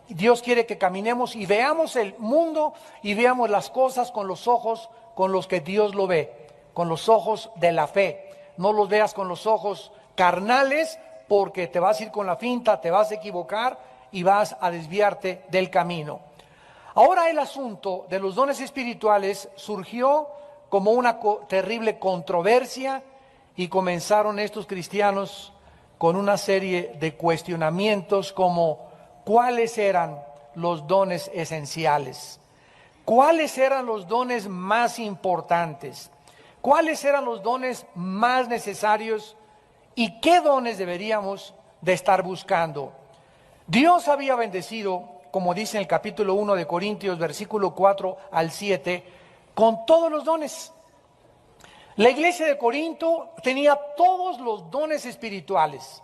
Dios quiere que caminemos y veamos el mundo y veamos las cosas con los ojos con los que Dios lo ve, con los ojos de la fe. No los veas con los ojos carnales, porque te vas a ir con la finta, te vas a equivocar y vas a desviarte del camino. Ahora el asunto de los dones espirituales surgió como una terrible controversia y comenzaron estos cristianos con una serie de cuestionamientos como ¿cuáles eran los dones esenciales? ¿Cuáles eran los dones más importantes? ¿Cuáles eran los dones más necesarios? ¿Y qué dones deberíamos de estar buscando? Dios había bendecido, como dice en el capítulo 1 de Corintios, versículo 4 al 7, con todos los dones. La iglesia de Corinto tenía todos los dones espirituales,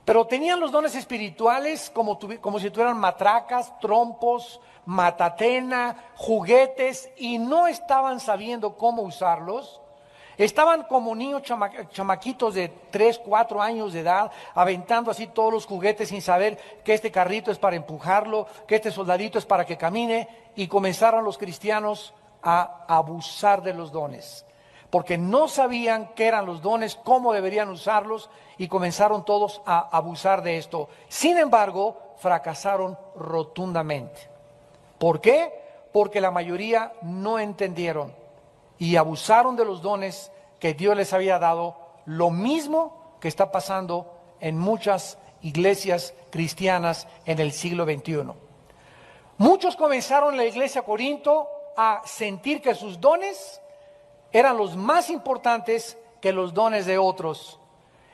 pero tenían los dones espirituales como si tuvieran matracas, trompos, matatena, juguetes, y no estaban sabiendo cómo usarlos. Estaban como niños chamaquitos de 3, 4 años de edad, aventando así todos los juguetes sin saber que este carrito es para empujarlo, que este soldadito es para que camine, y comenzaron los cristianos a abusar de los dones, porque no sabían qué eran los dones, cómo deberían usarlos, y comenzaron todos a abusar de esto. Sin embargo, fracasaron rotundamente. ¿Por qué? Porque la mayoría no entendieron y abusaron de los dones que Dios les había dado, lo mismo que está pasando en muchas iglesias cristianas en el siglo XXI. Muchos comenzaron en la iglesia de Corinto a sentir que sus dones eran los más importantes que los dones de otros,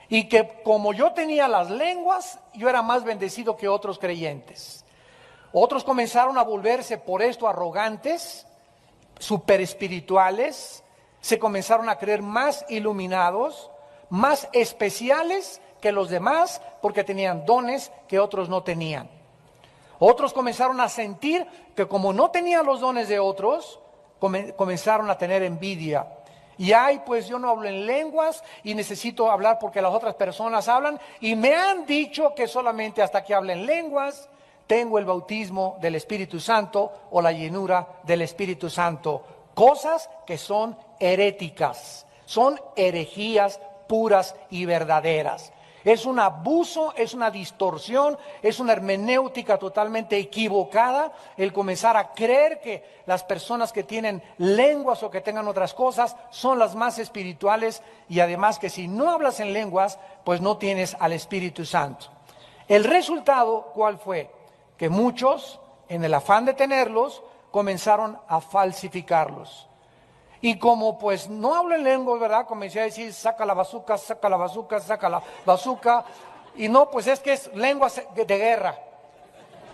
y que como yo tenía las lenguas, yo era más bendecido que otros creyentes. Otros comenzaron a volverse por esto arrogantes, super espirituales, se comenzaron a creer más iluminados, más especiales que los demás, porque tenían dones que otros no tenían. Otros comenzaron a sentir que como no tenían los dones de otros, comenzaron a tener envidia. Y ay, pues yo no hablo en lenguas y necesito hablar porque las otras personas hablan, y me han dicho que solamente hasta que hable en lenguas tengo el bautismo del Espíritu Santo o la llenura del Espíritu Santo. Cosas que son heréticas, son herejías puras y verdaderas. Es un abuso, es una distorsión, es una hermenéutica totalmente equivocada el comenzar a creer que las personas que tienen lenguas o que tengan otras cosas son las más espirituales, y además que si no hablas en lenguas, pues no tienes al Espíritu Santo. El resultado, ¿cuál fue? Que muchos, en el afán de tenerlos, comenzaron a falsificarlos. Y como pues no hablo en lengua, ¿verdad? Comencé a decir, saca la bazuca, saca la bazuca, saca la bazuca. Y no, pues es que es lenguas de guerra.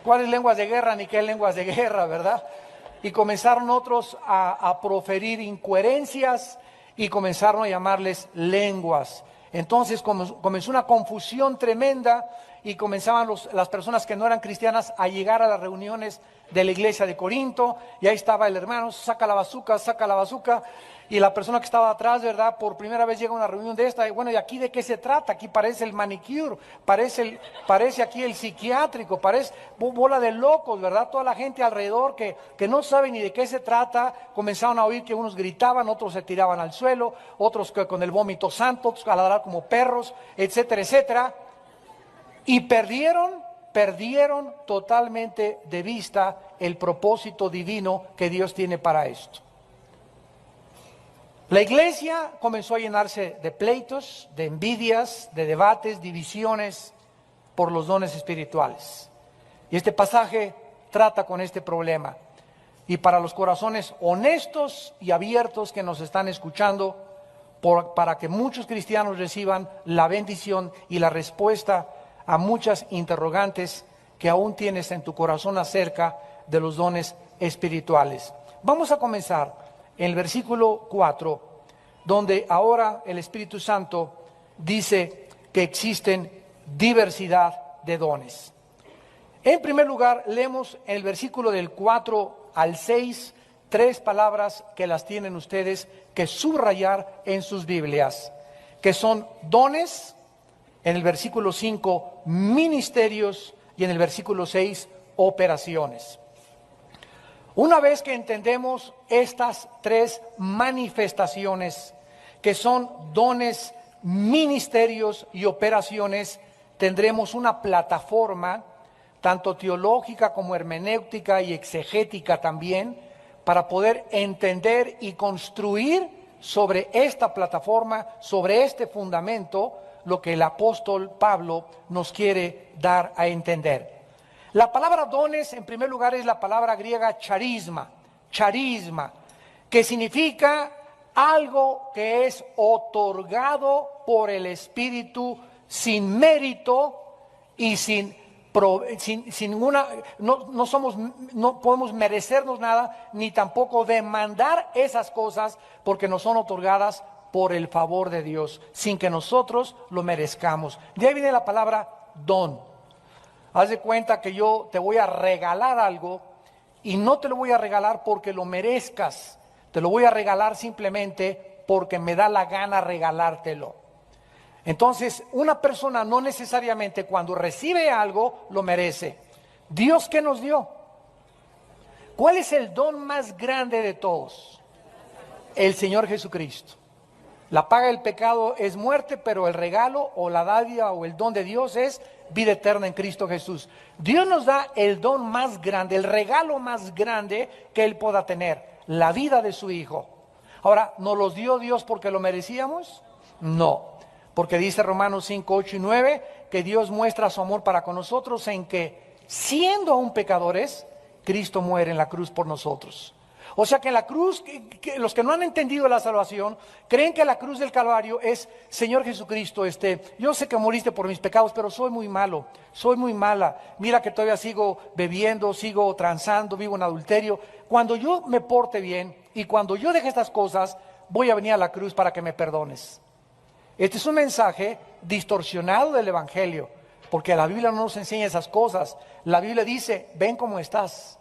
¿Cuáles lenguas de guerra? Ni qué lenguas de guerra, ¿verdad? Y comenzaron otros a proferir incoherencias y comenzaron a llamarles lenguas. Entonces comenzó una confusión tremenda, y comenzaban las personas que no eran cristianas a llegar a las reuniones de la iglesia de Corinto, y ahí estaba el hermano, saca la bazuca, y la persona que estaba atrás, ¿verdad? Por primera vez llega a una reunión de esta, y bueno, ¿y aquí de qué se trata? Aquí parece el manicure, parece aquí el psiquiátrico, parece bola de locos, ¿verdad? Toda la gente alrededor que no sabe ni de qué se trata, comenzaron a oír que unos gritaban, otros se tiraban al suelo, otros que con el vómito santo, otros a ladrar como perros, etcétera, etcétera. Y perdieron totalmente de vista el propósito divino que Dios tiene para esto. La iglesia comenzó a llenarse de pleitos, de envidias, de debates, divisiones por los dones espirituales. Y este pasaje trata con este problema. Y para los corazones honestos y abiertos que nos están escuchando, para que muchos cristianos reciban la bendición y la respuesta a muchas interrogantes que aún tienes en tu corazón acerca de los dones espirituales. Vamos a comenzar en el versículo 4, donde ahora el Espíritu Santo dice que existen diversidad de dones. En primer lugar, leemos en el versículo del 4 al 6, 3 palabras que las tienen ustedes que subrayar en sus Biblias, que son dones. En el versículo 5, ministerios, y en el versículo 6, operaciones. Una vez que entendemos estas tres manifestaciones, que son dones, ministerios y operaciones, tendremos una plataforma, tanto teológica como hermenéutica y exegética también, para poder entender y construir sobre esta plataforma, sobre este fundamento, lo que el apóstol Pablo nos quiere dar a entender. La palabra dones, en primer lugar, es la palabra griega charisma, que significa algo que es otorgado por el Espíritu sin mérito y sin ninguna, no podemos merecernos nada, ni tampoco demandar esas cosas, porque nos son otorgadas por el favor de Dios, sin que nosotros lo merezcamos. De ahí viene la palabra don. Haz de cuenta que yo te voy a regalar algo, y no te lo voy a regalar porque lo merezcas, te lo voy a regalar simplemente porque me da la gana regalártelo. Entonces, una persona no necesariamente cuando recibe algo lo merece. ¿Dios qué nos dio? ¿Cuál es el don más grande de todos? El Señor Jesucristo. La paga del pecado es muerte, pero el regalo o la dádiva o el don de Dios es vida eterna en Cristo Jesús. Dios nos da el don más grande, el regalo más grande que Él pueda tener, la vida de su Hijo. Ahora, ¿nos los dio Dios porque lo merecíamos? No. Porque dice Romanos 5, 8 y 9, que Dios muestra su amor para con nosotros en que, siendo aún pecadores, Cristo muere en la cruz por nosotros. O sea que en la cruz, los que no han entendido la salvación, creen que la cruz del Calvario es, Señor Jesucristo, yo sé que moriste por mis pecados, pero soy muy malo, soy muy mala. Mira que todavía sigo bebiendo, sigo transando, vivo en adulterio. Cuando yo me porte bien y cuando yo deje estas cosas, voy a venir a la cruz para que me perdones. Este es un mensaje distorsionado del Evangelio, porque la Biblia no nos enseña esas cosas. La Biblia dice, ven como estás.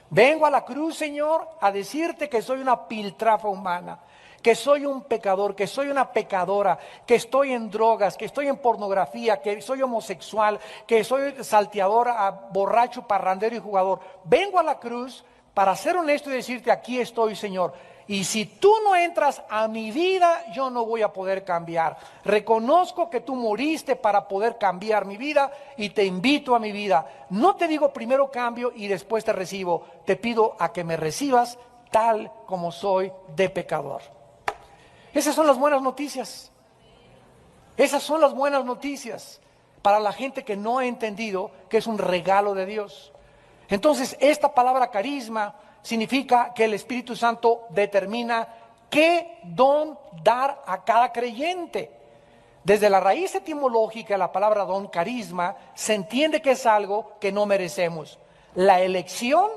Vengo a la cruz, Señor, a decirte que soy una piltrafa humana, que soy un pecador, que soy una pecadora, que estoy en drogas, que estoy en pornografía, que soy homosexual, que soy salteadora, borracho, parrandero y jugador. Vengo a la cruz para ser honesto y decirte, aquí estoy, Señor. Y si tú no entras a mi vida, yo no voy a poder cambiar. Reconozco que tú moriste para poder cambiar mi vida y te invito a mi vida. No te digo primero cambio y después te recibo. Te pido a que me recibas tal como soy de pecador. Esas son las buenas noticias. Esas son las buenas noticias para la gente que no ha entendido que es un regalo de Dios. Entonces, esta palabra carisma significa que el Espíritu Santo determina qué don dar a cada creyente. Desde la raíz etimológica de la palabra don, carisma, se entiende que es algo que no merecemos. La elección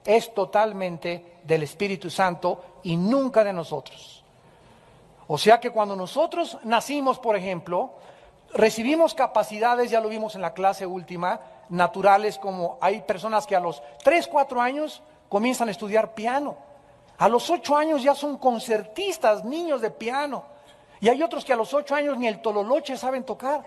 es totalmente del Espíritu Santo y nunca de nosotros. O sea que cuando nosotros nacimos, por ejemplo, recibimos capacidades, ya lo vimos en la clase última, naturales, como hay personas que a los 3, 4 años comienzan a estudiar piano. A los 8 años ya son concertistas, niños de piano. Y hay otros que a los 8 años ni el tololoche saben tocar.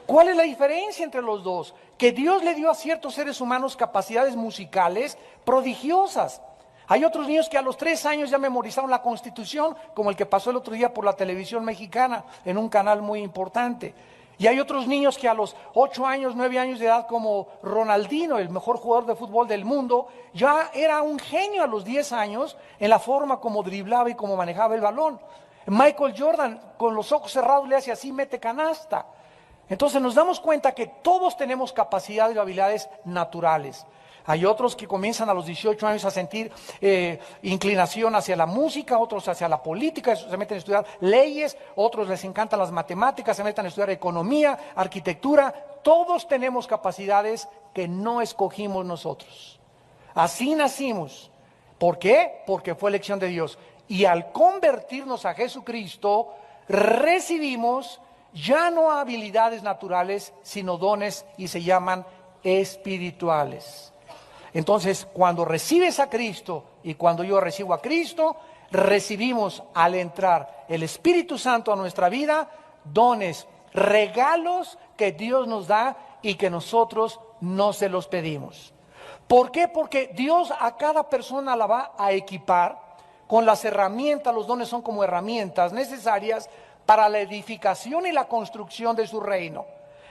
¿Cuál es la diferencia entre los dos? Que Dios le dio a ciertos seres humanos capacidades musicales prodigiosas. Hay otros niños que a los 3 años ya memorizaron la Constitución, como el que pasó el otro día por la televisión mexicana, en un canal muy importante. Y hay otros niños que a los 8 años, 9 años de edad, como Ronaldinho, el mejor jugador de fútbol del mundo, ya era un genio a los 10 años en la forma como driblaba y como manejaba el balón. Michael Jordan, con los ojos cerrados, le hace así, mete canasta. Entonces nos damos cuenta que todos tenemos capacidades y habilidades naturales. Hay otros que comienzan a los 18 años a sentir inclinación hacia la música, otros hacia la política, se meten a estudiar leyes, otros les encantan las matemáticas, se meten a estudiar economía, arquitectura. Todos tenemos capacidades que no escogimos nosotros. Así nacimos. ¿Por qué? Porque fue elección de Dios. Y al convertirnos a Jesucristo, recibimos ya no habilidades naturales, sino dones, y se llaman espirituales. Entonces, cuando recibes a Cristo y cuando yo recibo a Cristo, recibimos al entrar el Espíritu Santo a nuestra vida, dones, regalos que Dios nos da y que nosotros no se los pedimos. ¿Por qué? Porque Dios a cada persona la va a equipar con las herramientas. Los dones son como herramientas necesarias para la edificación y la construcción de su reino.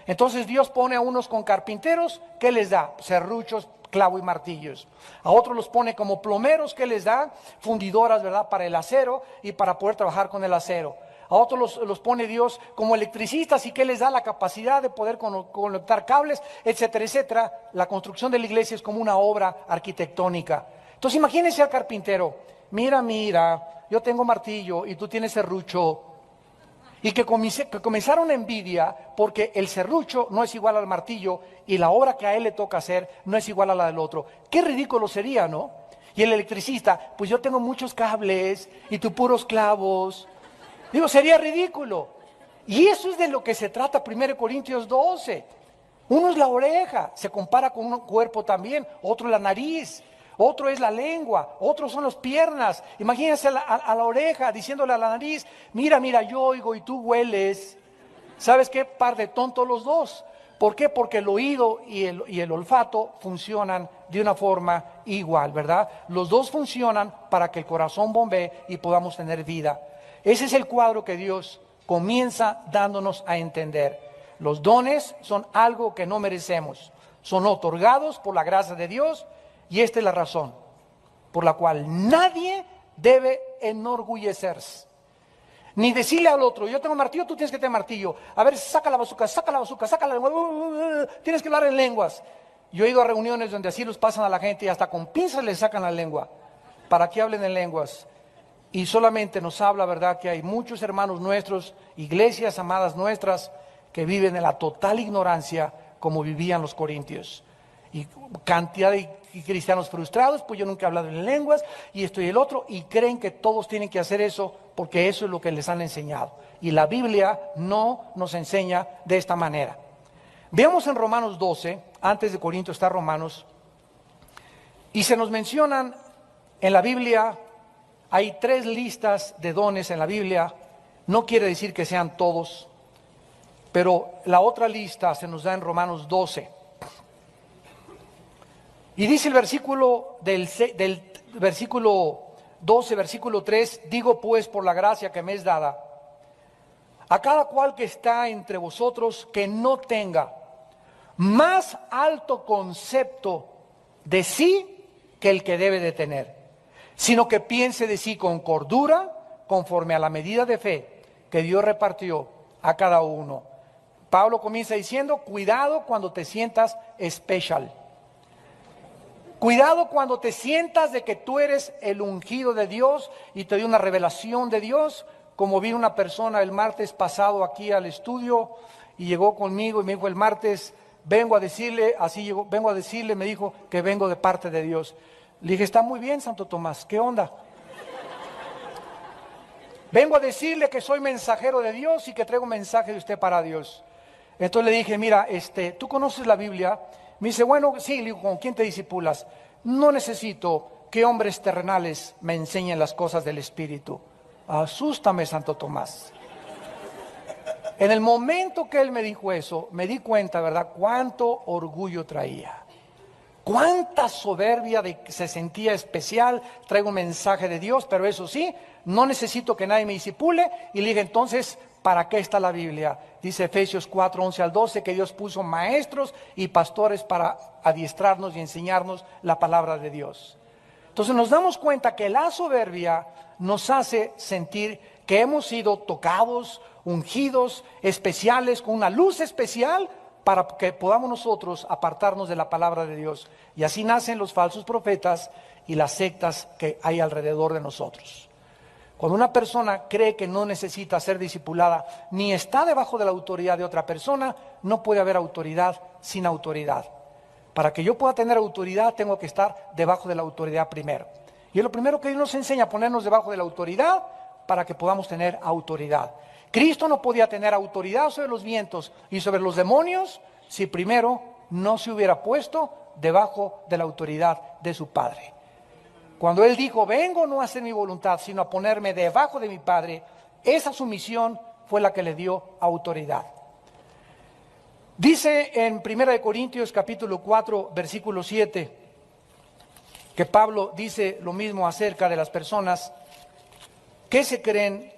Entonces Dios pone a unos con carpinteros, ¿qué les da? Serruchos, clavo y martillos. A otros los pone como plomeros, ¿qué les da? Fundidoras, ¿verdad? Para el acero y para poder trabajar con el acero. A otros los pone Dios como electricistas y que les da la capacidad de poder conectar cables, etcétera, etcétera. La construcción de la iglesia es como una obra arquitectónica. Entonces imagínense al carpintero, mira, yo tengo martillo y tú tienes serrucho. Y que comenzaron envidia porque el serrucho no es igual al martillo y la obra que a él le toca hacer no es igual a la del otro. Qué ridículo sería, ¿no? Y el electricista, pues yo tengo muchos cables y tú puros clavos. Digo, sería ridículo. Y eso es de lo que se trata 1 Corintios 12. Uno es la oreja, se compara con un cuerpo también, otro es la nariz, otro es la lengua, otros son las piernas. Imagínense a la oreja diciéndole a la nariz, mira, yo oigo y tú hueles. ¿Sabes qué? Par de tontos los dos. ¿Por qué? Porque el oído y el olfato funcionan de una forma igual, ¿verdad? Los dos funcionan para que el corazón bombee y podamos tener vida. Ese es el cuadro que Dios comienza dándonos a entender. Los dones son algo que no merecemos, son otorgados por la gracia de Dios y esta es la razón por la cual nadie debe enorgullecerse. Ni decirle al otro, yo tengo martillo, tú tienes que tener martillo. A ver, saca la bazuca, saca la lengua, tienes que hablar en lenguas. Yo he ido a reuniones donde así los pasan a la gente y hasta con pinzas les sacan la lengua para que hablen en lenguas. Y solamente nos habla, ¿verdad?, que hay muchos hermanos nuestros, iglesias amadas nuestras, que viven en la total ignorancia como vivían los corintios. Y cantidad de cristianos frustrados, pues yo nunca he hablado en lenguas, y esto y el otro, y creen que todos tienen que hacer eso, porque eso es lo que les han enseñado. Y la Biblia no nos enseña de esta manera. Veamos en Romanos 12, antes de Corintios está Romanos, y se nos mencionan en la Biblia. Hay 3 listas de dones en la Biblia, no quiere decir que sean todos, pero la otra lista se nos da en Romanos 12. Y dice el versículo del versículo 12, versículo 3, digo pues por la gracia que me es dada, a cada cual que está entre vosotros que no tenga más alto concepto de sí que el que debe de tener, sino que piense de sí con cordura, conforme a la medida de fe que Dios repartió a cada uno. Pablo comienza diciendo, cuidado cuando te sientas especial. Cuidado cuando te sientas de que tú eres el ungido de Dios y te dio una revelación de Dios, como vi una persona el martes pasado aquí al estudio y llegó conmigo y me dijo el martes, vengo a decirle, me dijo que vengo de parte de Dios. Le dije, está muy bien, Santo Tomás, ¿qué onda? Vengo a decirle que soy mensajero de Dios y que traigo un mensaje de usted para Dios. Entonces le dije, mira, ¿tú conoces la Biblia? Me dice, bueno, sí. Le digo, ¿con quién te discipulas? No necesito que hombres terrenales me enseñen las cosas del Espíritu. Asústame, Santo Tomás. En el momento que él me dijo eso, me di cuenta, ¿verdad?, cuánto orgullo traía. Cuánta soberbia de que se sentía especial, traigo un mensaje de Dios, pero eso sí, no necesito que nadie me discipule. Y le dije, entonces, ¿para qué está la Biblia? Dice Efesios 4, 11 al 12, que Dios puso maestros y pastores para adiestrarnos y enseñarnos la palabra de Dios. Entonces nos damos cuenta que la soberbia nos hace sentir que hemos sido tocados, ungidos, especiales, con una luz especial, para que podamos nosotros apartarnos de la palabra de Dios. Y así nacen los falsos profetas y las sectas que hay alrededor de nosotros. Cuando una persona cree que no necesita ser discipulada, ni está debajo de la autoridad de otra persona, no puede haber autoridad sin autoridad. Para que yo pueda tener autoridad, tengo que estar debajo de la autoridad primero. Y es lo primero que Dios nos enseña, a ponernos debajo de la autoridad para que podamos tener autoridad. Cristo no podía tener autoridad sobre los vientos y sobre los demonios si primero no se hubiera puesto debajo de la autoridad de su Padre. Cuando Él dijo, vengo no a hacer mi voluntad, sino a ponerme debajo de mi Padre, esa sumisión fue la que le dio autoridad. Dice en 1 Corintios capítulo 4, versículo 7, que Pablo dice lo mismo acerca de las personas que se creen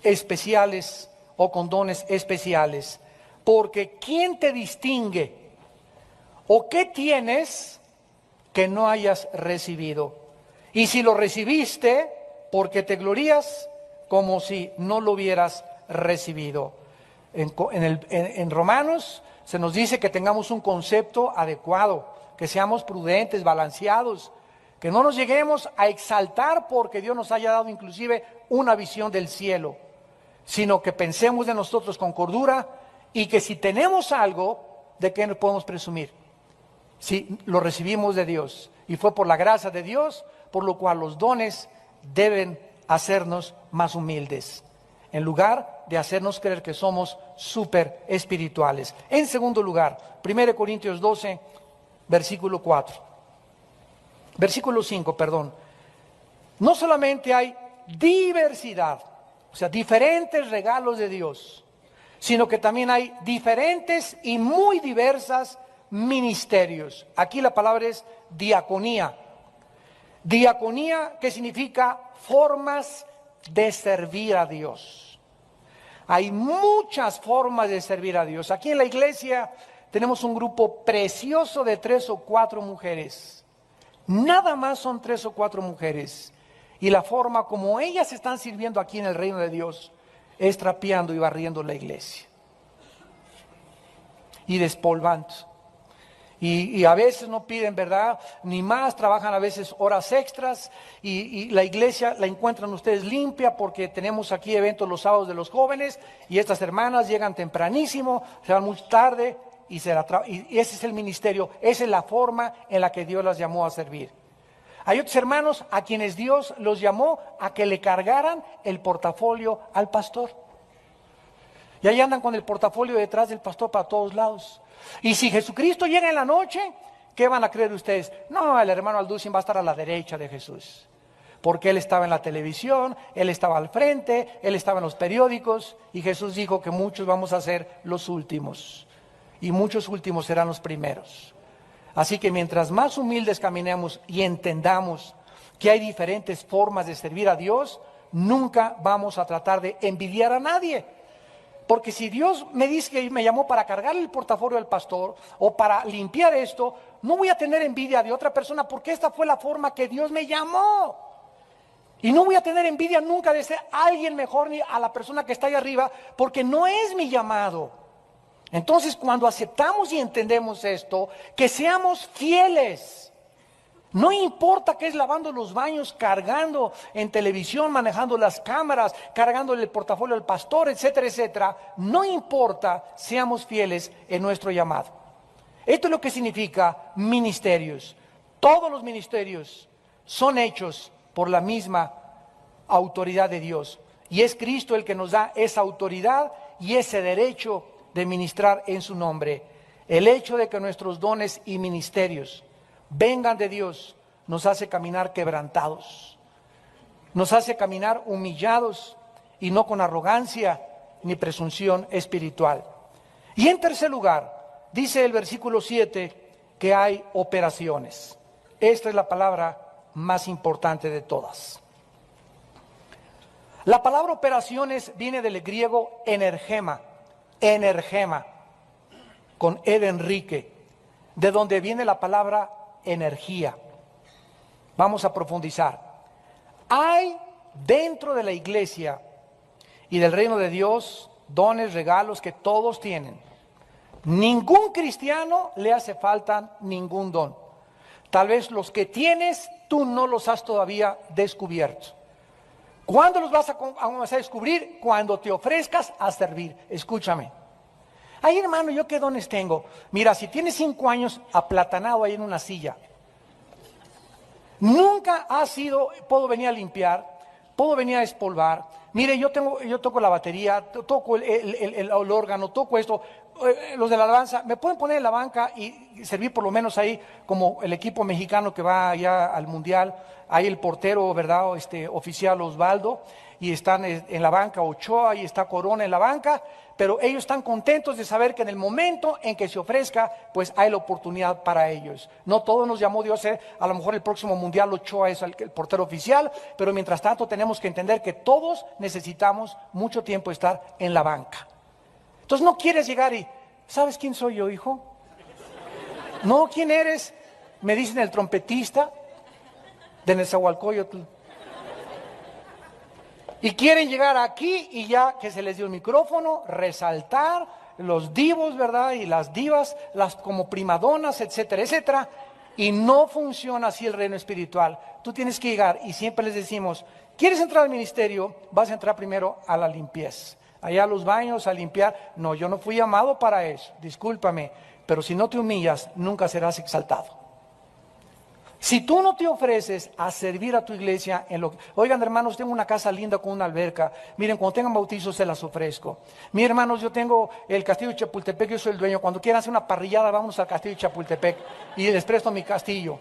especiales o con dones especiales. Porque ¿quién te distingue? ¿O qué tienes que no hayas recibido? Y si lo recibiste, ¿por qué te glorías como si no lo hubieras recibido? En Romanos se nos dice que tengamos un concepto adecuado, que seamos prudentes, balanceados, que no nos lleguemos a exaltar porque Dios nos haya dado inclusive una visión del cielo, sino que pensemos de nosotros con cordura y que si tenemos algo, ¿de qué nos podemos presumir? Si lo recibimos de Dios y fue por la gracia de Dios, por lo cual los dones deben hacernos más humildes, en lugar de hacernos creer que somos súper espirituales. En segundo lugar, 1 Corintios 12, versículo 5, perdón. No solamente hay diversidad, o sea, diferentes regalos de Dios, sino que también hay diferentes y muy diversas ministerios. Aquí la palabra es diaconía. Diaconía, que significa formas de servir a Dios. Hay muchas formas de servir a Dios. Aquí en la iglesia tenemos un grupo precioso de 3 o 4 mujeres. Nada más son 3 o 4 mujeres. Y la forma como ellas están sirviendo aquí en el reino de Dios es trapeando y barriendo la iglesia. Y despolvando. Y a veces no piden, ¿verdad? Ni más, trabajan a veces horas extras y la iglesia la encuentran ustedes limpia porque tenemos aquí eventos los sábados de los jóvenes y estas hermanas llegan tempranísimo, se van muy tarde y ese es el ministerio, esa es la forma en la que Dios las llamó a servir. Hay otros hermanos a quienes Dios los llamó a que le cargaran el portafolio al pastor. Y ahí andan con el portafolio detrás del pastor para todos lados. Y si Jesucristo llega en la noche, ¿qué van a creer ustedes? No, el hermano Alducin va a estar a la derecha de Jesús. Porque él estaba en la televisión, él estaba al frente, él estaba en los periódicos. Y Jesús dijo que muchos vamos a ser los últimos. Y muchos últimos serán los primeros. Así que mientras más humildes caminemos y entendamos que hay diferentes formas de servir a Dios, nunca vamos a tratar de envidiar a nadie. Porque si Dios me dice que me llamó para cargar el portafolio del pastor o para limpiar esto, no voy a tener envidia de otra persona porque esta fue la forma que Dios me llamó. Y no voy a tener envidia nunca de ser alguien mejor ni a la persona que está ahí arriba porque no es mi llamado. Entonces, cuando aceptamos y entendemos esto, que seamos fieles. No importa que es lavando los baños, cargando en televisión, manejando las cámaras, cargándole el portafolio al pastor, etcétera, etcétera. No importa, seamos fieles en nuestro llamado. Esto es lo que significa ministerios. Todos los ministerios son hechos por la misma autoridad de Dios. Y es Cristo el que nos da esa autoridad y ese derecho de ministrar en su nombre. El hecho de que nuestros dones y ministerios vengan de Dios nos hace caminar quebrantados, nos hace caminar humillados y no con arrogancia ni presunción espiritual. Y en tercer lugar, dice el versículo 7 que hay operaciones. Esta es la palabra más importante de todas. La palabra operaciones viene del griego energema, con E de Enrique, de donde viene la palabra energía. Vamos a profundizar. Hay dentro de la iglesia y del reino de Dios dones, regalos que todos tienen. Ningún cristiano le hace falta ningún don. Tal vez los que tienes tú no los has todavía descubierto. ¿Cuándo los vas a descubrir? Cuando te ofrezcas a servir. Escúchame. Ay, hermano, ¿yo qué dones tengo? Mira, si tienes 5 años aplatanado ahí en una silla, nunca puedo venir a limpiar, puedo venir a despolvar. Mire, yo toco la batería, toco el órgano, toco esto, los de la alabanza, ¿me pueden poner en la banca y servir por lo menos ahí como el equipo mexicano que va allá al Mundial? Hay el portero, ¿verdad? Oficial Osvaldo, y están en la banca Ochoa y está Corona en la banca, pero ellos están contentos de saber que en el momento en que se ofrezca, pues hay la oportunidad para ellos. No todos nos llamó Dios, a lo mejor el próximo Mundial Ochoa es el portero oficial, pero mientras tanto tenemos que entender que todos necesitamos mucho tiempo estar en la banca. Entonces no quieres llegar y, ¿sabes quién soy yo, hijo? No, ¿quién eres? Me dicen el trompetista de Nezahualcóyotl. Y quieren llegar aquí y ya que se les dio el micrófono, resaltar los divos, ¿verdad? Y las divas, las como primadonas, etcétera, etcétera. Y no funciona así el reino espiritual. Tú tienes que llegar y siempre les decimos, ¿quieres entrar al ministerio? Vas a entrar primero a la limpieza. Allá a los baños, a limpiar. No, yo no fui llamado para eso, discúlpame. Pero si no te humillas, nunca serás exaltado. Si tú no te ofreces a servir a tu iglesia oigan, hermanos, tengo una casa linda con una alberca. Miren, cuando tengan bautizos se las ofrezco. Mis hermanos, yo tengo el castillo de Chapultepec, yo soy el dueño. Cuando quieran hacer una parrillada, vamos al castillo de Chapultepec y les presto mi castillo.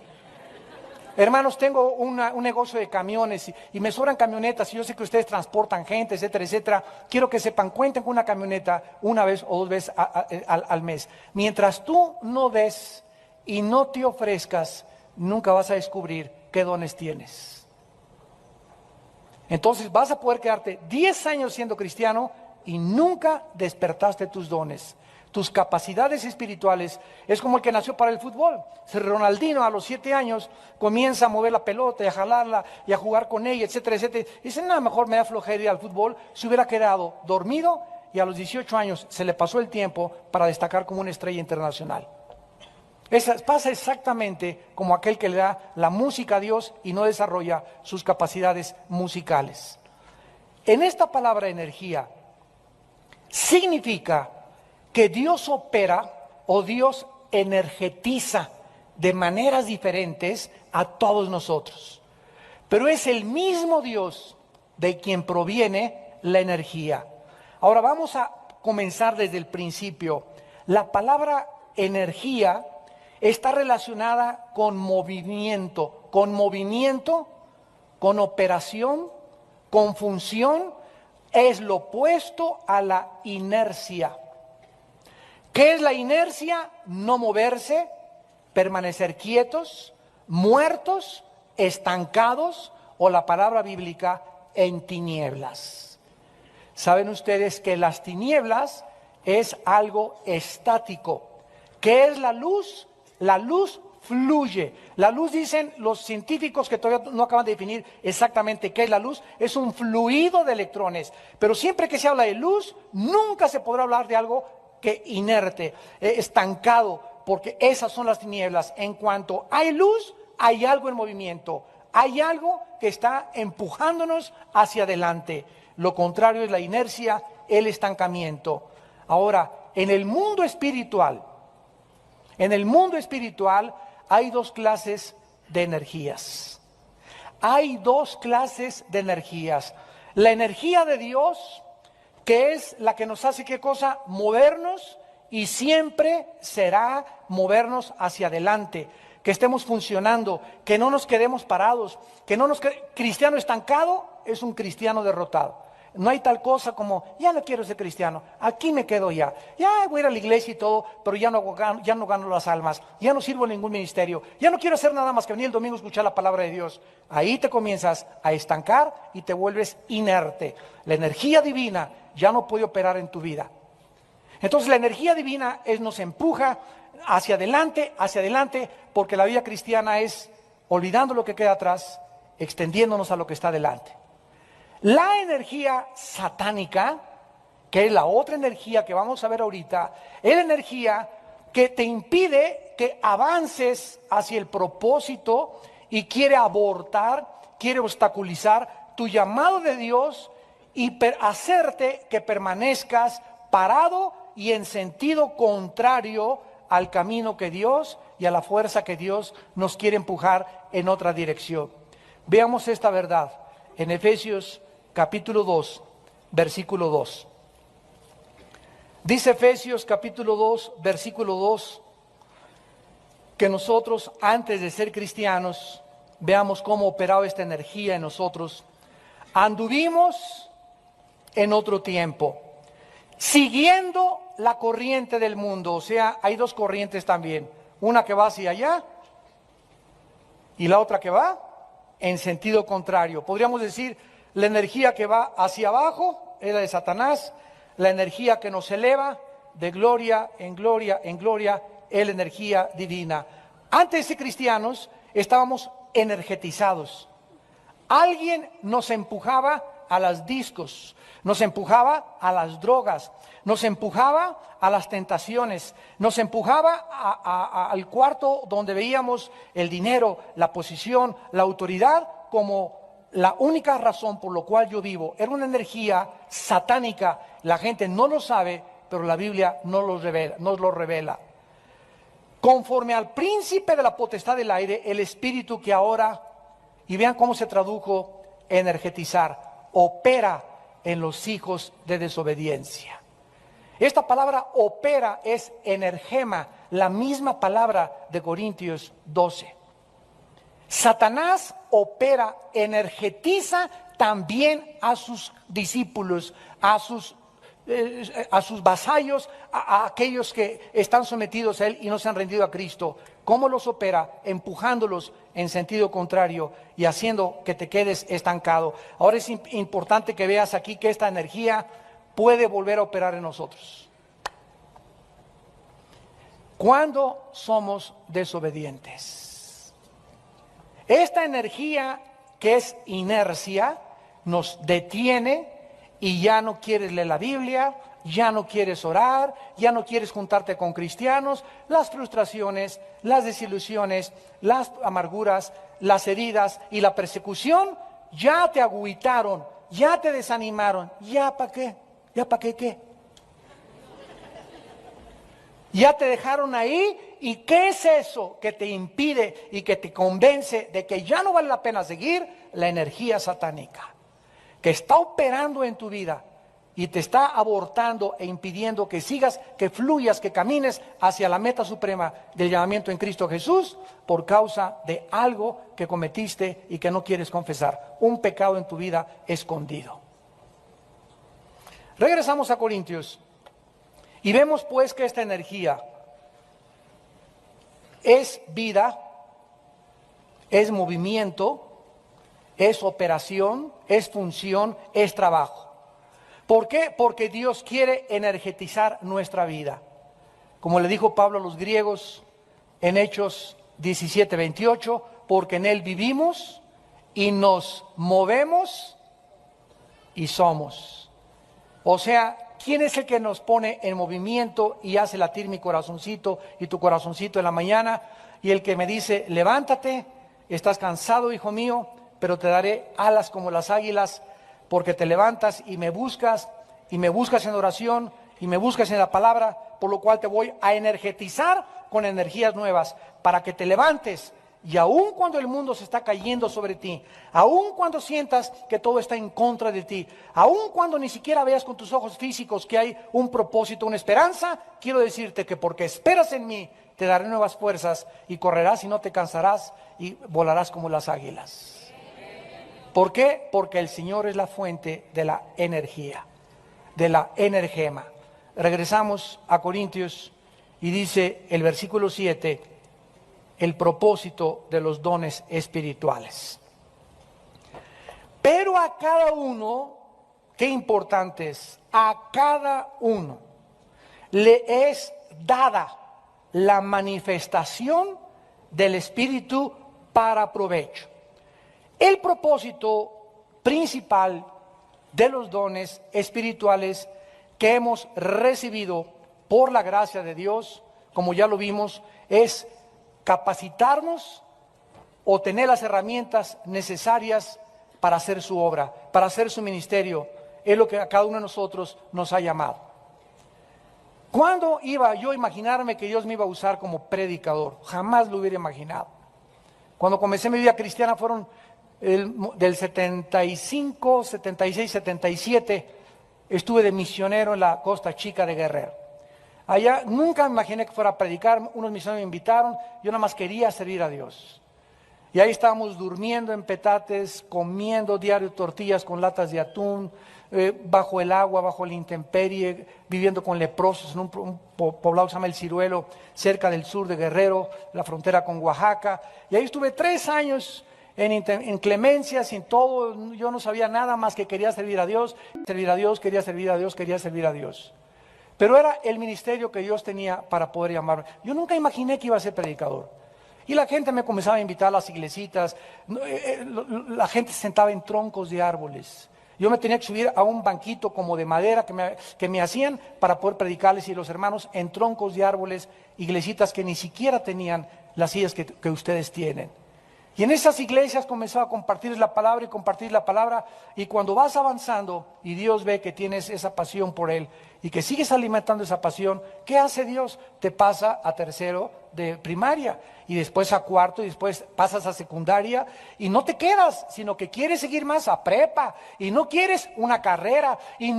Hermanos, tengo un negocio de camiones y me sobran camionetas y yo sé que ustedes transportan gente, etcétera, etcétera. Quiero que sepan, cuenten con una camioneta una vez o dos veces al mes. Mientras tú no des y no te ofrezcas, nunca vas a descubrir qué dones tienes. Entonces vas a poder quedarte 10 años siendo cristiano y nunca despertaste tus dones. Tus capacidades espirituales es como el que nació para el fútbol. Ronaldinho a los 7 años comienza a mover la pelota y a jalarla y a jugar con ella, etcétera, etcétera. Y dice, nada, mejor me da flojera ir al fútbol. Se hubiera quedado dormido y a los 18 años se le pasó el tiempo para destacar como una estrella internacional. Pasa exactamente como aquel que le da la música a Dios y no desarrolla sus capacidades musicales. En esta palabra energía significa que Dios opera o Dios energetiza de maneras diferentes a todos nosotros. Pero es el mismo Dios de quien proviene la energía. Ahora vamos a comenzar desde el principio. La palabra energía está relacionada con movimiento, con operación, con función, es lo opuesto a la inercia. ¿Qué es la inercia? No moverse, permanecer quietos, muertos, estancados, o la palabra bíblica, en tinieblas. ¿Saben ustedes que las tinieblas es algo estático? ¿Qué es la luz? La luz fluye. La luz, dicen los científicos que todavía no acaban de definir exactamente qué es la luz, es un fluido de electrones. Pero siempre que se habla de luz, nunca se podrá hablar de algo que inerte, estancado, porque esas son las tinieblas. En cuanto hay luz, hay algo en movimiento, hay algo que está empujándonos hacia adelante. Lo contrario es la inercia, el estancamiento. Ahora, en el mundo espiritual hay dos clases de energías. Hay dos clases de energías. La energía de Dios, que es la que nos hace, ¿qué cosa? Movernos, y siempre será movernos hacia adelante, que estemos funcionando, que no nos quedemos parados, cristiano estancado es un cristiano derrotado. No hay tal cosa como, ya no quiero ser cristiano, aquí me quedo ya voy a ir a la iglesia y todo, pero ya no gano las almas, ya no sirvo en ningún ministerio, ya no quiero hacer nada más que venir el domingo a escuchar la palabra de Dios. Ahí te comienzas a estancar y te vuelves inerte. La energía divina ya no puede operar en tu vida. Entonces la energía divina nos empuja hacia adelante, porque la vida cristiana es olvidando lo que queda atrás, extendiéndonos a lo que está delante. La energía satánica, que es la otra energía que vamos a ver ahorita, es la energía que te impide que avances hacia el propósito y quiere abortar, quiere obstaculizar tu llamado de Dios y hacerte que permanezcas parado y en sentido contrario al camino que Dios y a la fuerza que Dios nos quiere empujar en otra dirección. Veamos esta verdad en Efesios capítulo 2, versículo 2. Dice Efesios capítulo 2, versículo 2, que nosotros antes de ser cristianos, veamos cómo operaba esta energía en nosotros, anduvimos en otro tiempo, siguiendo la corriente del mundo. O sea, hay dos corrientes también, una que va hacia allá y la otra que va en sentido contrario. Podríamos decir, la energía que va hacia abajo es la de Satanás, la energía que nos eleva de gloria en gloria en gloria es la energía divina. Antes de ser cristianos estábamos energetizados. Alguien nos empujaba a las discos, nos empujaba a las drogas, nos empujaba a las tentaciones, nos empujaba al cuarto donde veíamos el dinero, la posición, la autoridad como la única razón por la cual yo vivo. Era una energía satánica. La gente no lo sabe, pero la Biblia nos lo revela. Conforme al príncipe de la potestad del aire, el espíritu que ahora, y vean cómo se tradujo energetizar, opera en los hijos de desobediencia. Esta palabra opera es energema, la misma palabra de Corintios 12. Satanás opera, energetiza también a sus discípulos, a sus vasallos, a aquellos que están sometidos a él y no se han rendido a Cristo. ¿Cómo los opera? Empujándolos en sentido contrario y haciendo que te quedes estancado. Ahora es importante que veas aquí que esta energía puede volver a operar en nosotros. ¿Cuándo somos desobedientes? Esta energía que es inercia nos detiene y ya no quieres leer la Biblia, ya no quieres orar, ya no quieres juntarte con cristianos. Las frustraciones, las desilusiones, las amarguras, las heridas y la persecución ya te agüitaron, ya te desanimaron. ¿Ya para qué? ¿Ya para qué? Ya te dejaron ahí. ¿Y qué es eso que te impide y que te convence de que ya no vale la pena seguir? La energía satánica, que está operando en tu vida y te está abortando e impidiendo que sigas, que fluyas, que camines hacia la meta suprema del llamamiento en Cristo Jesús por causa de algo que cometiste y que no quieres confesar, un pecado en tu vida escondido. Regresamos a Corintios y vemos pues que esta energía es vida, es movimiento, es operación, es función, es trabajo. ¿Por qué? Porque Dios quiere energetizar nuestra vida. Como le dijo Pablo a los griegos en Hechos 17:28, porque en Él vivimos y nos movemos y somos. O sea, ¿quién es el que nos pone en movimiento y hace latir mi corazoncito y tu corazoncito en la mañana? Y el que me dice, levántate, estás cansado, hijo mío, pero te daré alas como las águilas, porque te levantas y me buscas en oración, y me buscas en la palabra, por lo cual te voy a energetizar con energías nuevas, para que te levantes, y aun cuando el mundo se está cayendo sobre ti, aun cuando sientas que todo está en contra de ti, aun cuando ni siquiera veas con tus ojos físicos que hay un propósito, una esperanza, quiero decirte que porque esperas en mí, te daré nuevas fuerzas, y correrás y no te cansarás, y volarás como las águilas. ¿Por qué? Porque el Señor es la fuente de la energía, de la energema. Regresamos a Corintios y dice el versículo 7, el propósito de los dones espirituales. Pero a cada uno, qué importante es, a cada uno le es dada la manifestación del Espíritu para provecho. El propósito principal de los dones espirituales que hemos recibido por la gracia de Dios, como ya lo vimos, es capacitarnos o tener las herramientas necesarias para hacer su obra, para hacer su ministerio. Es lo que a cada uno de nosotros nos ha llamado. ¿Cuándo iba yo a imaginarme que Dios me iba a usar como predicador? Jamás lo hubiera imaginado. Cuando comencé mi vida cristiana fueron del 75, 76, 77, estuve de misionero en la Costa Chica de Guerrero. Allá nunca me imaginé que fuera a predicar, unos misioneros me invitaron, yo nada más quería servir a Dios. Y ahí estábamos durmiendo en petates, comiendo diario tortillas con latas de atún, bajo el agua, bajo la intemperie, viviendo con leprosos en un poblado que se llama El Ciruelo, cerca del sur de Guerrero, la frontera con Oaxaca. Y ahí estuve 3 años en clemencia, sin todo. Yo no sabía nada más que quería servir a Dios, quería servir a Dios, quería servir a Dios. Pero era el ministerio que Dios tenía para poder llamarme. Yo nunca imaginé que iba a ser predicador. Y la gente me comenzaba a invitar a las iglesitas, la gente se sentaba en troncos de árboles. Yo me tenía que subir a un banquito como de madera que me hacían para poder predicarles, y los hermanos en troncos de árboles, iglesitas que ni siquiera tenían las sillas que ustedes tienen. Y en esas iglesias comenzaba a compartir la palabra y compartir la palabra, y cuando vas avanzando y Dios ve que tienes esa pasión por Él y que sigues alimentando esa pasión, ¿qué hace Dios? Te pasa a tercero de primaria y después a cuarto y después pasas a secundaria, y no te quedas, sino que quieres seguir más a prepa, y no quieres una carrera y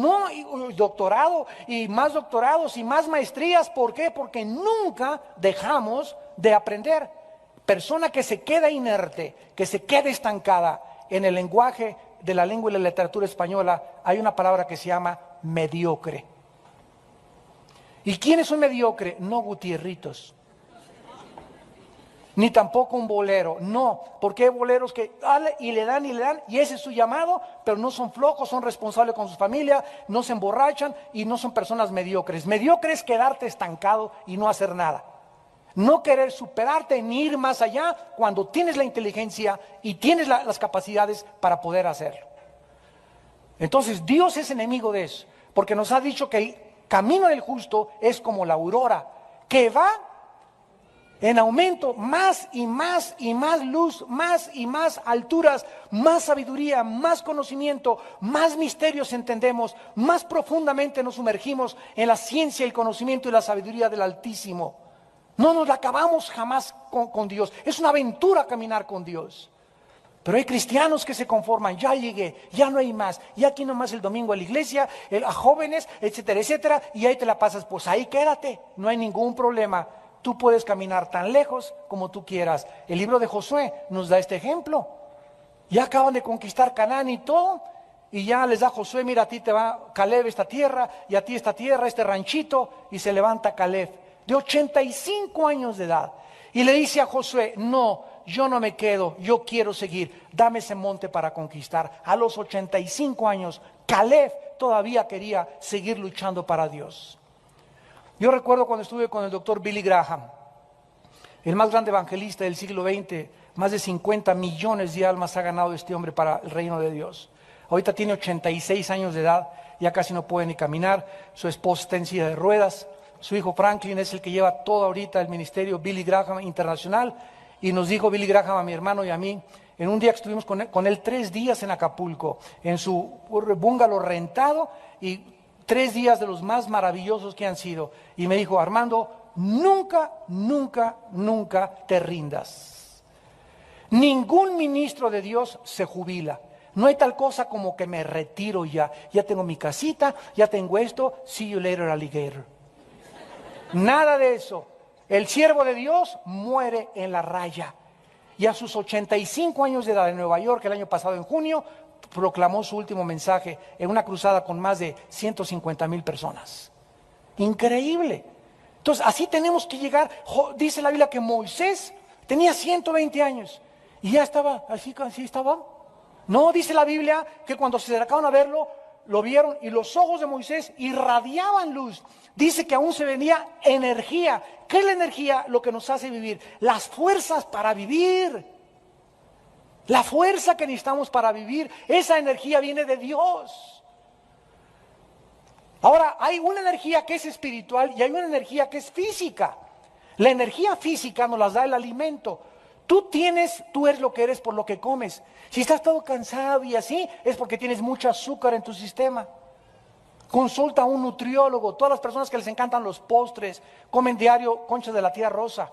doctorado y más doctorados y más maestrías. ¿Por qué? Porque nunca dejamos de aprender. Persona que se queda inerte, que se queda estancada, en el lenguaje de la lengua y la literatura española hay una palabra que se llama mediocre. ¿Y quién es un mediocre? No Gutierritos, ni tampoco un bolero, no, porque hay boleros que y le dan y ese es su llamado, pero no son flojos, son responsables con su familia, no se emborrachan y no son personas mediocres. Mediocre es quedarte estancado y no hacer nada. No querer superarte ni ir más allá cuando tienes la inteligencia y tienes las capacidades para poder hacerlo. Entonces Dios es enemigo de eso, porque nos ha dicho que el camino del justo es como la aurora, que va en aumento, más y más y más luz, más y más alturas, más sabiduría, más conocimiento, más misterios entendemos, más profundamente nos sumergimos en la ciencia, el conocimiento y la sabiduría del Altísimo. No nos la acabamos jamás con Dios. Es una aventura caminar con Dios. Pero hay cristianos que se conforman, ya llegué, ya no hay más, y aquí nomás el domingo a la iglesia, a jóvenes, etcétera, etcétera, y ahí te la pasas. Pues ahí quédate, no hay ningún problema. Tú puedes caminar tan lejos como tú quieras. El libro de Josué nos da este ejemplo. Ya acaban de conquistar Canaán y todo, y ya les da Josué: mira, a ti te va Caleb esta tierra, y a ti esta tierra, este ranchito, y se levanta Caleb, de 85 años de edad, y le dice a Josué: no, yo no me quedo, yo quiero seguir, dame ese monte para conquistar. A los 85 años, Caleb todavía quería seguir luchando para Dios. Yo recuerdo cuando estuve con el doctor Billy Graham, el más grande evangelista del siglo XX, más de 50 millones de almas ha ganado este hombre para el reino de Dios. Ahorita tiene 86 años de edad, ya casi no puede ni caminar, su esposa está en silla de ruedas. Su hijo Franklin es el que lleva todo ahorita el ministerio Billy Graham Internacional. Y nos dijo Billy Graham a mi hermano y a mí, en un día que estuvimos con él 3 días en Acapulco, en su bungalow rentado, y 3 días de los más maravillosos que han sido. Y me dijo: Armando, nunca, nunca, nunca te rindas. Ningún ministro de Dios se jubila. No hay tal cosa como que me retiro ya tengo mi casita, ya tengo esto, see you later alligator. Nada de eso. El siervo de Dios muere en la raya. Y a sus 85 años de edad, en Nueva York, el año pasado en junio, proclamó su último mensaje en una cruzada con más de 150,000 personas. Increíble. Entonces, así tenemos que llegar. Dice la Biblia que Moisés tenía 120 años y ya estaba, así estaba. No, dice la Biblia que cuando se acercaron a verlo, lo vieron y los ojos de Moisés irradiaban luz. Dice que aún se venía energía. ¿Qué es la energía? Lo que nos hace vivir. Las fuerzas para vivir. La fuerza que necesitamos para vivir, esa energía viene de Dios. Ahora, hay una energía que es espiritual y hay una energía que es física. La energía física nos la da el alimento. Tú eres lo que eres por lo que comes. Si estás todo cansado y así, es porque tienes mucho azúcar en tu sistema. Consulta a un nutriólogo. Todas las personas que les encantan los postres, comen diario conchas de la tía Rosa,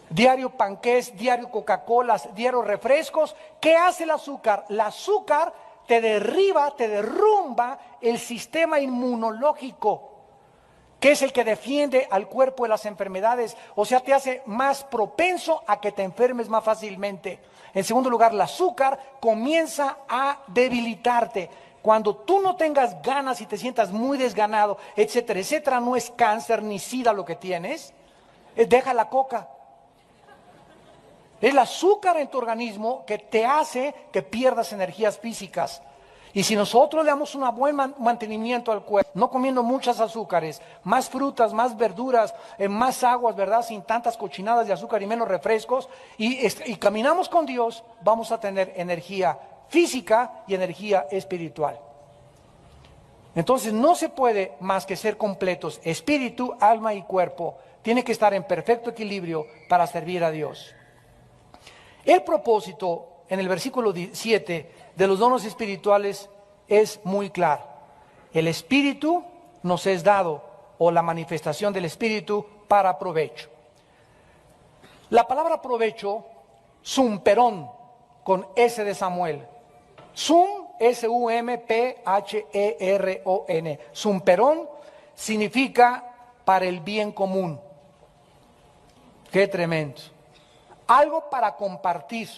diario panqués, diario Coca-Colas, diario refrescos. ¿Qué hace el azúcar? El azúcar te derriba, te derrumba el sistema inmunológico, que es el que defiende al cuerpo de las enfermedades. O sea, te hace más propenso a que te enfermes más fácilmente. En segundo lugar, el azúcar comienza a debilitarte. Cuando tú no tengas ganas y te sientas muy desganado, etcétera, etcétera, no es cáncer ni sida lo que tienes, deja la coca. Es el azúcar en tu organismo que te hace que pierdas energías físicas. Y si nosotros le damos un buen mantenimiento al cuerpo, no comiendo muchas azúcares, más frutas, más verduras, más aguas, ¿verdad? Sin tantas cochinadas de azúcar y menos refrescos, y caminamos con Dios, vamos a tener energía física y energía espiritual. Entonces no se puede más que ser completos, espíritu, alma y cuerpo. Tiene que estar en perfecto equilibrio para servir a Dios. El propósito en el versículo 7 de los dones espirituales es muy claro. El espíritu nos es dado, o la manifestación del espíritu, para provecho. La palabra provecho, sumperón, con S de Samuel. Sum, S-U-M-P-H-E-R-O-N. Sumperón significa para el bien común. Qué tremendo. Algo para compartir,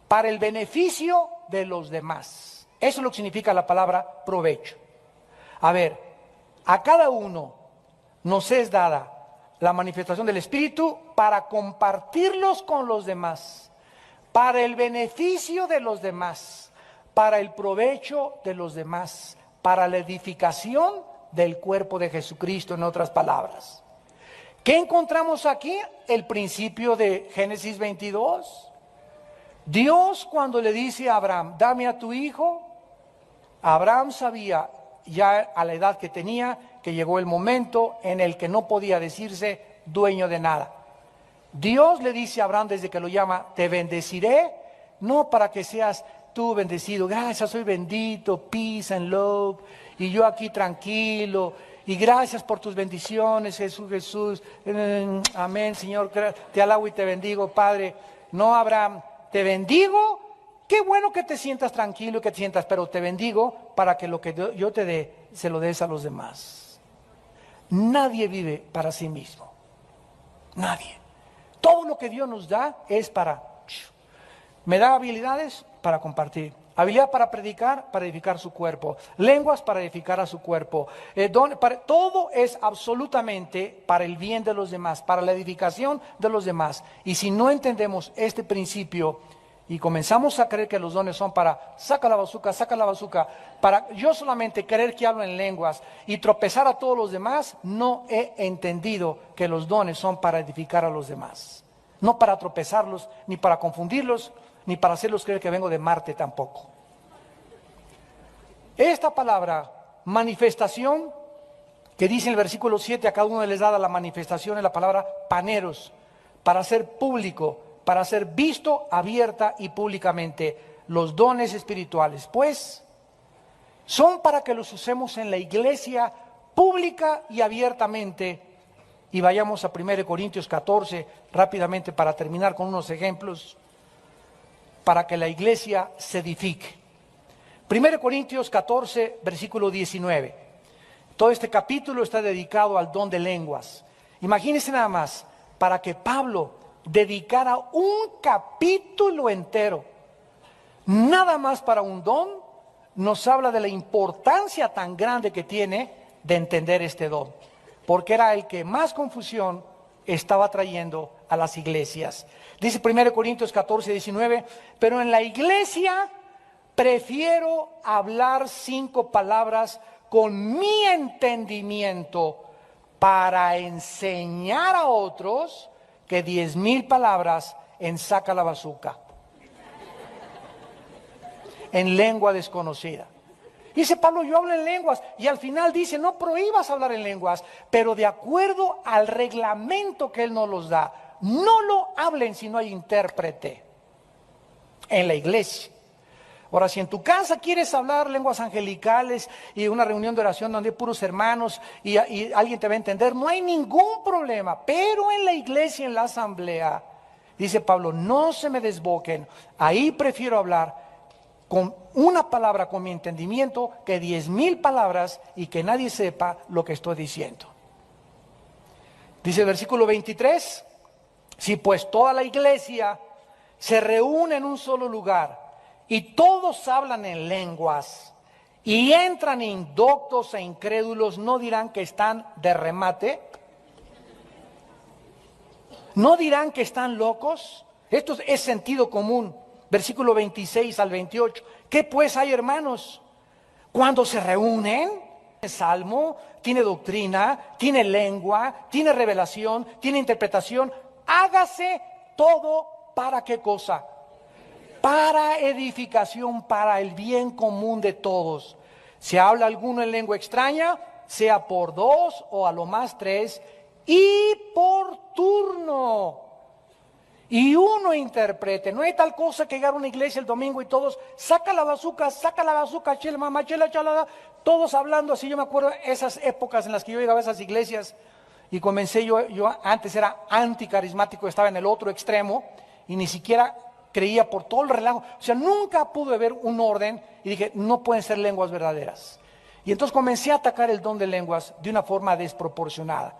para el beneficio de los demás. Eso es lo que significa la palabra provecho. A ver, a cada uno nos es dada la manifestación del Espíritu para compartirlos con los demás, para el beneficio de los demás, para el provecho de los demás, para la edificación del cuerpo de Jesucristo, en otras palabras. ¿Qué encontramos aquí? El principio de Génesis 22. Dios, cuando le dice a Abraham, dame a tu hijo, Abraham sabía ya a la edad que tenía que llegó el momento en el que no podía decirse dueño de nada. Dios le dice a Abraham desde que lo llama, te bendeciré, no para que seas tú bendecido, gracias, soy bendito, peace and love, y yo aquí tranquilo, y gracias por tus bendiciones, Jesús, amén, Señor, te alabo y te bendigo, Padre. No, Abraham, te bendigo, qué bueno que te sientas tranquilo y que te sientas, pero te bendigo para que lo que yo te dé, se lo des a los demás. Nadie vive para sí mismo, nadie. Todo lo que Dios nos da es para, me da habilidades para compartir. Habilidad para predicar, para edificar su cuerpo. Lenguas para edificar a su cuerpo. Todo es absolutamente para el bien de los demás, para la edificación de los demás. Y si no entendemos este principio y comenzamos a creer que los dones son para saca la bazuca, para yo solamente creer que hablo en lenguas y tropezar a todos los demás, no he entendido que los dones son para edificar a los demás. No para tropezarlos, ni para confundirlos, ni para hacerlos creer que vengo de Marte tampoco. Esta palabra, manifestación, que dice en el versículo 7, a cada uno les da la manifestación, es la palabra paneros, para hacer público, para ser visto abierta y públicamente los dones espirituales. Pues, son para que los usemos en la iglesia pública y abiertamente. Y vayamos a 1 Corintios 14, rápidamente para terminar con unos ejemplos, para que la iglesia se edifique. 1 Corintios 14, versículo 19. Todo este capítulo está dedicado al don de lenguas. Imagínense nada más, para que Pablo dedicara un capítulo entero, nada más para un don, nos habla de la importancia tan grande que tiene de entender este don, porque era el que más confusión estaba trayendo a las iglesias. Dice 1 Corintios 14, 19, pero en la iglesia prefiero hablar 5 palabras con mi entendimiento para enseñar a otros que 10,000 palabras en saca la bazuca, en lengua desconocida. Dice Pablo, yo hablo en lenguas, y al final dice, no prohíbas hablar en lenguas, pero de acuerdo al reglamento que Él nos los da, no lo hablen si no hay intérprete en la iglesia. Ahora, si en tu casa quieres hablar lenguas angelicales y una reunión de oración donde hay puros hermanos y alguien te va a entender, no hay ningún problema, pero en la iglesia, en la asamblea, dice Pablo, no se me desboquen, ahí prefiero hablar con una palabra, con mi entendimiento, que 10,000 palabras y que nadie sepa lo que estoy diciendo. Dice el versículo 23, si pues toda la iglesia se reúne en un solo lugar y todos hablan en lenguas y entran indoctos e incrédulos, ¿no dirán que están de remate? ¿No dirán que están locos? Esto es sentido común. Versículo 26 al 28. ¿Qué pues hay, hermanos? Cuando se reúnen, tiene salmo, tiene doctrina, tiene lengua, tiene revelación, tiene interpretación. Hágase todo, ¿para qué cosa? Para edificación, para el bien común de todos. Si habla alguno en lengua extraña, sea por 2 o a lo más 3, y por turno. Y uno interprete. No hay tal cosa que llegar a una iglesia el domingo y todos, saca la bazuca, chela, mamá, chela, chalada, todos hablando así. Yo me acuerdo esas épocas en las que yo llegaba a esas iglesias y comencé, yo antes era anticarismático, estaba en el otro extremo y ni siquiera creía por todo el relajo. O sea, nunca pude ver un orden y dije, no pueden ser lenguas verdaderas. Y entonces comencé a atacar el don de lenguas de una forma desproporcionada.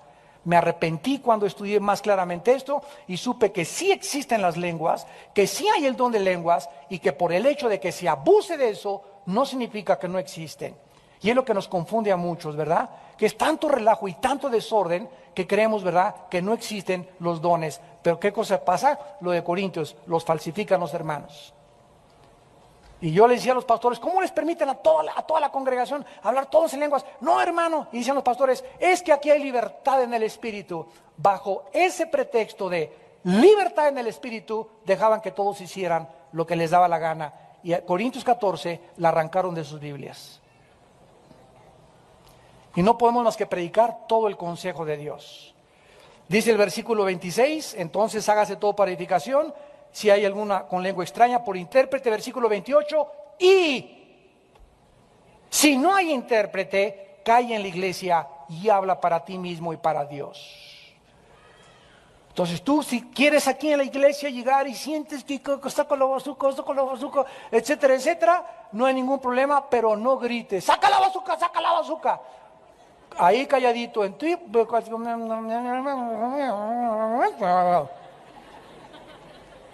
Me arrepentí cuando estudié más claramente esto y supe que sí existen las lenguas, que sí hay el don de lenguas y que por el hecho de que se abuse de eso no significa que no existen. Y es lo que nos confunde a muchos, ¿verdad? Que es tanto relajo y tanto desorden que creemos, ¿verdad?, que no existen los dones. Pero ¿qué cosa pasa? Lo de Corintios, los falsifican los hermanos. Y yo le decía a los pastores, ¿cómo les permiten a toda la congregación hablar todos en lenguas? No, hermano, y decían los pastores, es que aquí hay libertad en el Espíritu. Bajo ese pretexto de libertad en el Espíritu, dejaban que todos hicieran lo que les daba la gana. Y a Corintios 14 la arrancaron de sus Biblias. Y no podemos más que predicar todo el consejo de Dios. Dice el versículo 26, entonces hágase todo para edificación. Si hay alguna con lengua extraña, por intérprete, versículo 28, y si no hay intérprete, cae en la iglesia y habla para ti mismo y para Dios. Entonces tú, si quieres aquí en la iglesia llegar y sientes que está con la bazuca, etcétera, etcétera, no hay ningún problema, pero no grites, saca la bazuca, saca la bazuca. Ahí calladito en ti,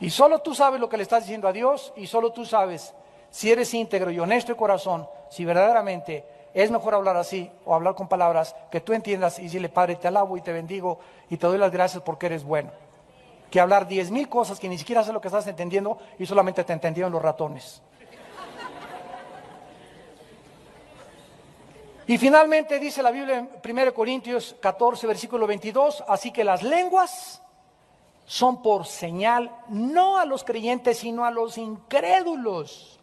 y solo tú sabes lo que le estás diciendo a Dios y solo tú sabes si eres íntegro y honesto de corazón, si verdaderamente es mejor hablar así o hablar con palabras que tú entiendas y decirle, Padre, te alabo y te bendigo y te doy las gracias porque eres bueno, que hablar 10,000 cosas que ni siquiera sabes lo que estás entendiendo y solamente te entendieron los ratones. Y finalmente dice la Biblia en 1 Corintios 14, versículo 22, así que las lenguas son por señal, no a los creyentes, sino a los incrédulos.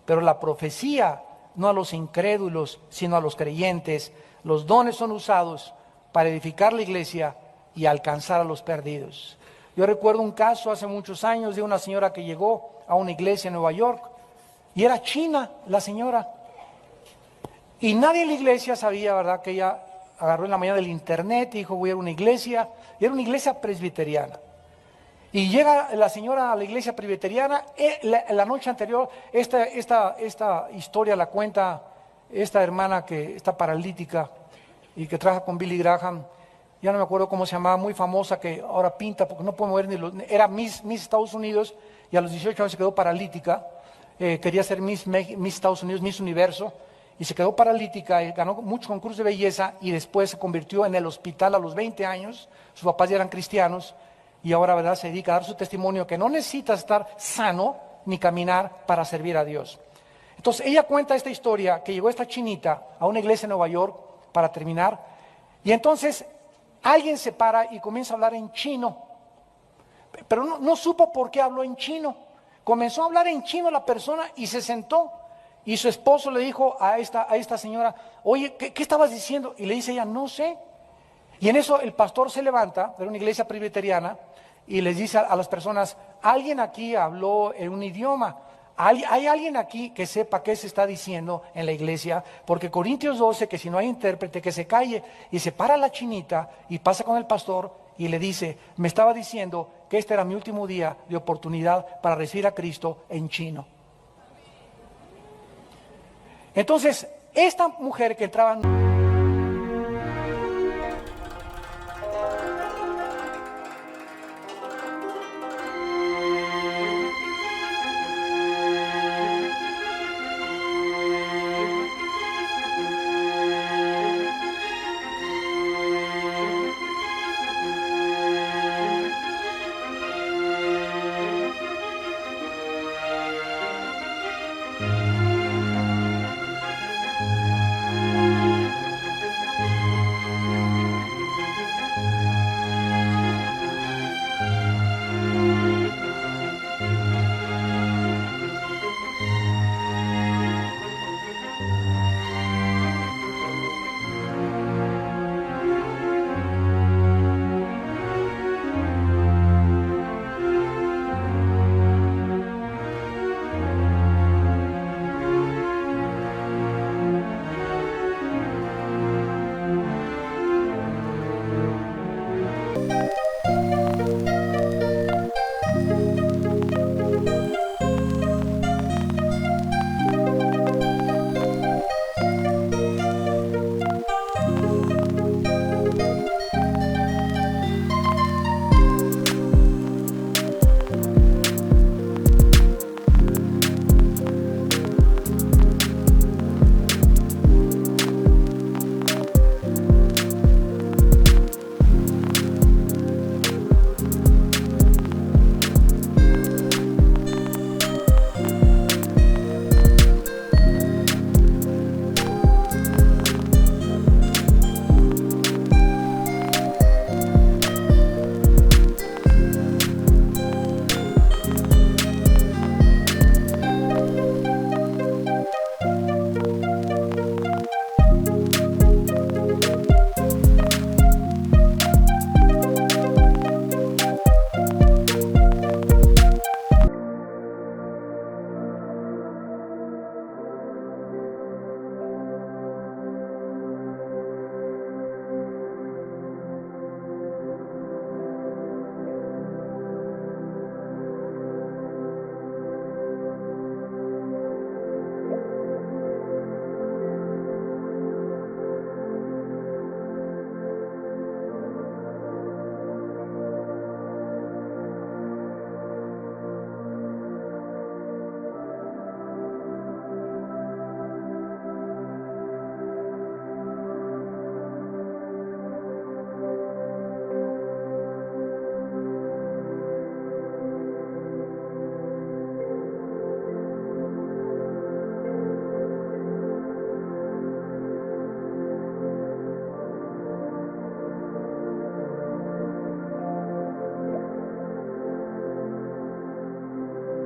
Pero la profecía, no a los incrédulos, sino a los creyentes. Los dones son usados para edificar la iglesia y alcanzar a los perdidos. Yo recuerdo un caso hace muchos años de una señora que llegó a una iglesia en Nueva York y era china la señora. Y nadie en la iglesia sabía, ¿verdad?, que ella agarró en la mañana del internet y dijo, voy a ir a una iglesia. Y era una iglesia presbiteriana. Y llega la señora a la iglesia presbiteriana, la noche anterior, esta historia la cuenta esta hermana que está paralítica y que trabaja con Billy Graham, ya no me acuerdo cómo se llamaba, muy famosa, que ahora pinta porque no puede mover era Miss Estados Unidos y a los 18 años se quedó paralítica, quería ser Miss Estados Unidos, Miss Universo, y se quedó paralítica, y ganó muchos concursos de belleza y después se convirtió en el hospital a los 20 años, sus papás ya eran cristianos, y ahora, ¿verdad?, se dedica a dar su testimonio que no necesita estar sano ni caminar para servir a Dios. Entonces, ella cuenta esta historia, que llegó esta chinita a una iglesia en Nueva York, para terminar, y entonces alguien se para y comienza a hablar en chino, pero no supo por qué habló en chino. Comenzó a hablar en chino la persona y se sentó, y su esposo le dijo a esta señora, oye, ¿qué estabas diciendo? Y le dice ella, no sé. Y en eso el pastor se levanta, de una iglesia presbiteriana, y les dice a las personas, alguien aquí habló en un idioma, hay alguien aquí que sepa qué se está diciendo en la iglesia, porque Corintios 12, que si no hay intérprete, que se calle. Y se para la chinita y pasa con el pastor y le dice, me estaba diciendo que este era mi último día de oportunidad para recibir a Cristo en chino. Entonces, esta mujer que entraba